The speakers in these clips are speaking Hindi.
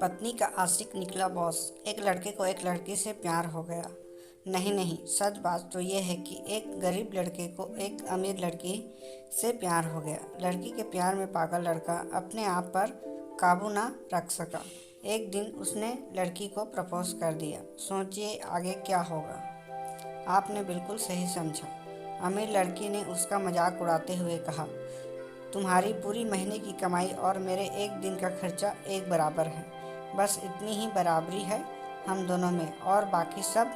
पत्नी का आशिक निकला बॉस। एक लड़के को एक लड़की से प्यार हो गया। नहीं, सच बात तो ये है कि एक गरीब लड़के को एक अमीर लड़की से प्यार हो गया। लड़की के प्यार में पागल लड़का अपने आप पर काबू ना रख सका। एक दिन उसने लड़की को प्रपोज कर दिया। सोचिए आगे क्या होगा। आपने बिल्कुल सही समझा। अमीर लड़की ने उसका मजाक उड़ाते हुए कहा, तुम्हारी पूरी महीने की कमाई और मेरे एक दिन का खर्चा एक बराबर है। बस इतनी ही बराबरी है हम दोनों में, और बाकी सब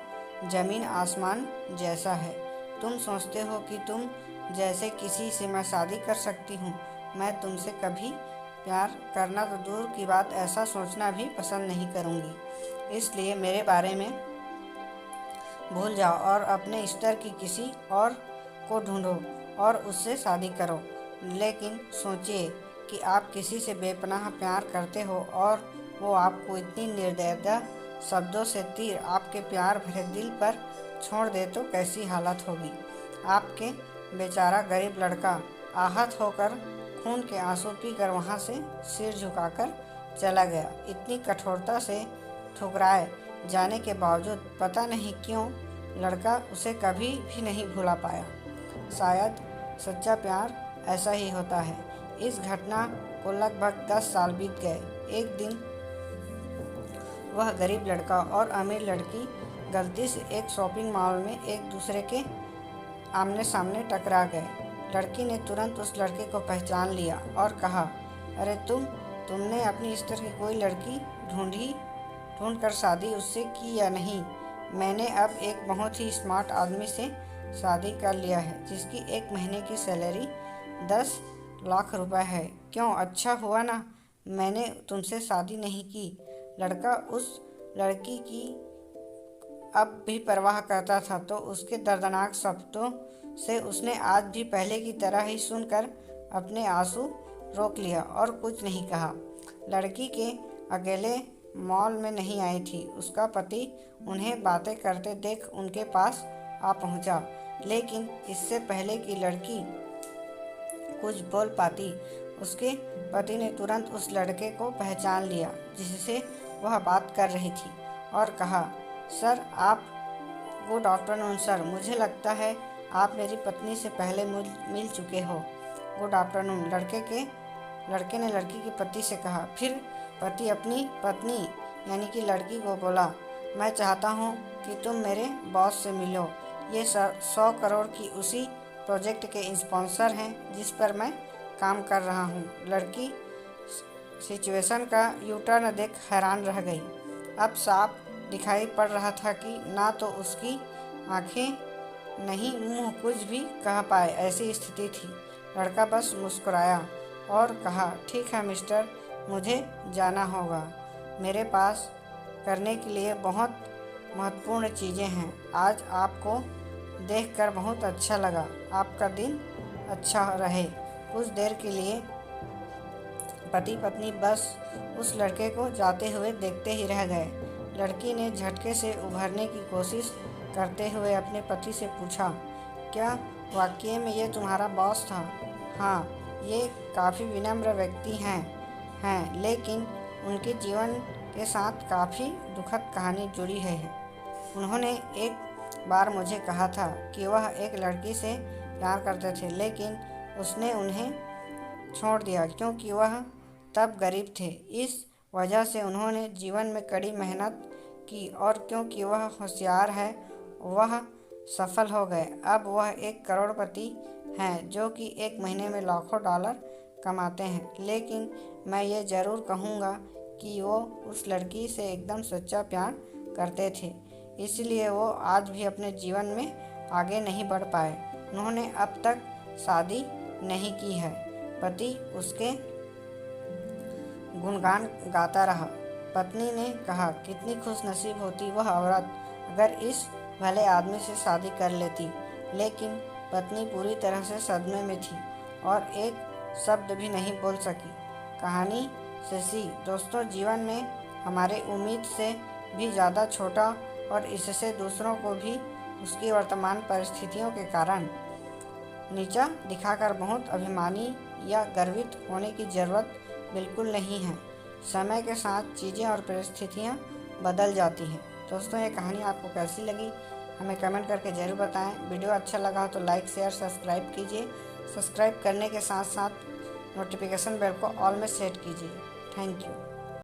जमीन आसमान जैसा है। तुम सोचते हो कि तुम जैसे किसी से मैं शादी कर सकती हूँ। मैं तुमसे कभी प्यार करना तो दूर की बात, ऐसा सोचना भी पसंद नहीं करूँगी। इसलिए मेरे बारे में भूल जाओ और अपने स्तर की किसी और को ढूंढो और उससे शादी करो। लेकिन सोचिए कि आप किसी से बेपनाह प्यार करते हो और वो आपको इतनी निर्दयता शब्दों से तीर आपके प्यार भरे दिल पर छोड़ दे तो कैसी हालत होगी। आपके बेचारा गरीब लड़का आहत होकर खून के आंसू पीकर वहाँ से सिर झुकाकर चला गया। इतनी कठोरता से ठुकराए जाने के बावजूद पता नहीं क्यों लड़का उसे कभी भी नहीं भुला पाया। शायद सच्चा प्यार ऐसा ही होता है। इस घटना को लगभग 10 साल बीत गए। एक दिन वह गरीब लड़का और अमीर लड़की गलती से एक शॉपिंग मॉल में एक दूसरे के आमने सामने टकरा गए। लड़की ने तुरंत उस लड़के को पहचान लिया और कहा, अरे तुमने अपनी इस तरह की कोई लड़की ढूंढ कर शादी उससे की या नहीं? मैंने अब एक बहुत ही स्मार्ट आदमी से शादी कर लिया है जिसकी एक महीने की सैलरी 10 लाख रुपए है। क्यों, अच्छा हुआ ना मैंने तुमसे शादी नहीं की। लड़का उस लड़की की अब भी परवाह करता था, तो उसके दर्दनाक शब्दों से उसने आज भी पहले की तरह ही सुनकर अपने आंसू रोक लिया और कुछ नहीं कहा। लड़की के अकेले मॉल में नहीं आई थी। उसका पति उन्हें बातें करते देख उनके पास आ पहुंचा, लेकिन इससे पहले कि लड़की कुछ बोल पाती, उसके पति ने तुरंत उस लड़के को पहचान लिया जिससे वह बात कर रही थी और कहा, सर आप गुड आफ्टरनून सर, मुझे लगता है आप मेरी पत्नी से पहले मिल चुके हो। गुड आफ्टरनून, लड़के ने लड़की के पति से कहा। फिर पति अपनी पत्नी यानी कि लड़की को बोला, मैं चाहता हूँ कि तुम मेरे बॉस से मिलो। ये 100 करोड़ की उसी प्रोजेक्ट के स्पॉन्सर हैं जिस पर मैं काम कर रहा हूँ। लड़की सिचुएशन का यू टर्न देख हैरान रह गई। अब साफ दिखाई पड़ रहा था कि ना तो उसकी आंखें नहीं मुंह कुछ भी कह पाए, ऐसी स्थिति थी। लड़का बस मुस्कुराया और कहा, ठीक है मिस्टर, मुझे जाना होगा। मेरे पास करने के लिए बहुत महत्वपूर्ण चीज़ें हैं। आज आपको देखकर बहुत अच्छा लगा। आपका दिन अच्छा रहे। कुछ देर के लिए पति पत्नी बस उस लड़के को जाते हुए देखते ही रह गए। लड़की ने झटके से उभरने की कोशिश करते हुए अपने पति से पूछा, क्या वाकई में ये तुम्हारा बॉस था? हाँ, ये काफ़ी विनम्र व्यक्ति हैं, लेकिन उनके जीवन के साथ काफ़ी दुखद कहानी जुड़ी है। उन्होंने एक बार मुझे कहा था कि वह एक लड़की से प्यार करते थे, लेकिन उसने उन्हें छोड़ दिया क्योंकि वह तब गरीब थे। इस वजह से उन्होंने जीवन में कड़ी मेहनत की और क्योंकि वह होशियार है, वह सफल हो गए। अब वह एक करोड़पति हैं जो कि एक महीने में लाखों डॉलर कमाते हैं। लेकिन मैं ये ज़रूर कहूँगा कि वो उस लड़की से एकदम सच्चा प्यार करते थे, इसलिए वो आज भी अपने जीवन में आगे नहीं बढ़ पाए। उन्होंने अब तक शादी नहीं की है। पति उसके गुणगान गाता रहा। पत्नी ने कहा, कितनी खुशनसीब होती वह औरत अगर इस भले आदमी से शादी कर लेती। लेकिन पत्नी पूरी तरह से सदमे में थी और एक शब्द भी नहीं बोल सकी। कहानी से सीख, दोस्तों, जीवन में हमारे उम्मीद से भी ज़्यादा छोटा और इससे दूसरों को भी उसकी वर्तमान परिस्थितियों के कारण नीचा दिखाकर बहुत अभिमानी या गर्वित होने की ज़रूरत बिल्कुल नहीं है। समय के साथ चीज़ें और परिस्थितियाँ बदल जाती हैं। दोस्तों, ये कहानी आपको कैसी लगी हमें कमेंट करके ज़रूर बताएं। वीडियो अच्छा लगा हो तो लाइक शेयर सब्सक्राइब कीजिए। सब्सक्राइब करने के साथ साथ नोटिफिकेशन बेल को ऑल में सेट कीजिए। Thank you.